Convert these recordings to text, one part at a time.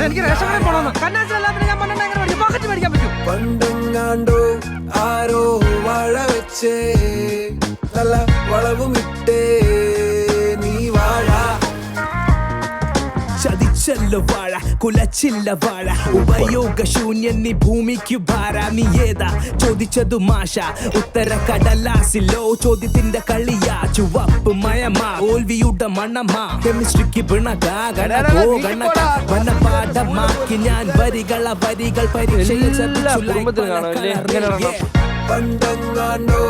എനിക്ക് റേഷൻ കടയിൽ പോകണമെന്ന് കന്നാസിലെല്ലാം ഞാൻ പണ്ടെങ്ങനെ പാക്കറ്റ് മേടിക്കാൻ പറ്റും. പണ്ടെങ്ങാണ്ടോ ആരോ വാഴ വെച്ചേ നല്ല വളവുമിട്ടേ നീ വാഴ ചതിച്ചല്ലോ വാഴ കുലച്ചില്ല വാഴ ഉപയോഗശൂന്യൻ നീ ഭൂമിക്കു ഭാര നീ ഏതാ ചോദിച്ചതു മാഷ ഉത്തര കടലാസിലോ ചോദ്യത്തിന്റെ കളിയാ ചുവപ്പ് മയമാ തോൽവിയുടെ മണമാ കെമിസ്ട്രിക്ക് മനപാഠമാക്കി ഞാൻ വരികൾ പരീക്ഷയിൽ പണ്ടെങ്ങാണ്ടോ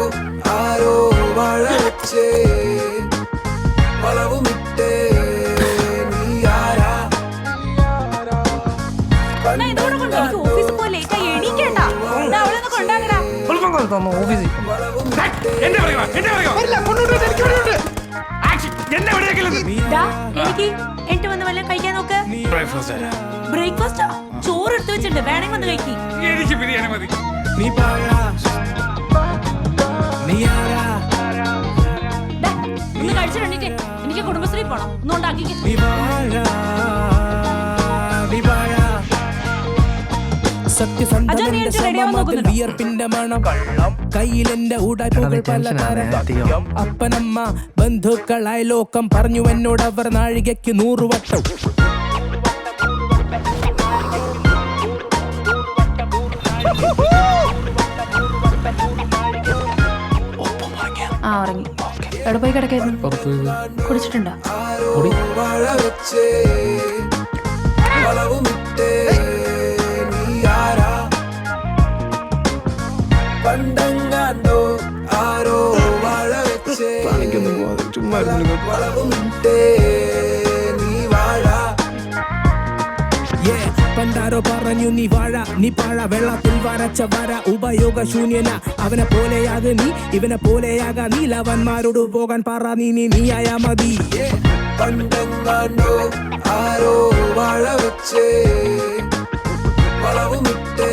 ആരോ വാഴ വെച്ചേ വളവുമിട്ടേ എനിക്ക് വന്ന് വല്ലതും കഴിക്കാൻ നോക്ക്. ബ്രേക്ക്ഫാസ്റ്റ് ചോറ് എടുത്തു വെച്ചിട്ടുണ്ട്, വേണമെങ്കിൽ വന്ന് കഴിക്കും. എനിക്ക് ബിരിയാണി മതി. ഒന്ന് കഴിച്ചിട്ടുണ്ടെങ്കിൽ എനിക്ക് കുടുംബശ്രീ പോണം, ഒന്നും ഉണ്ടാക്കി. വിയർപ്പിന്റെ മണം കയ്യിലെന്റെ ഉടായ്പകൾ പലതരം അപ്പനമ്മ ബന്ധുക്കളായ ലോകം പറഞ്ഞു എന്നോട് അവർ നാഴികയ്ക്ക് 100 വട്ടം ഉറങ്ങി. എവിടെ പോയി കിടക്കായിരുന്നു? കുടിച്ചിട്ടുണ്ടോ? പണ്ടെങ്ങാണ്ടോ ആരോ വാഴ വെച്ചേ വളവുമിട്ടേ നീ വാഴ പണ്ടാരോ പറഞ്ഞു നീ വാഴ നീ പാഴ വെള്ളത്തിൽ വരച്ച വര ഉപയോഗശൂന്യന അവനെ പോലെയാക നീ ഇവനെ പോലെയാക നീലവന്മാരോട് പോകാൻ പറ നീയായ മതി പണ്ടെങ്ങാണ്ടോ ആരോ വാഴ വെച്ചേ വളവുമിട്ടേ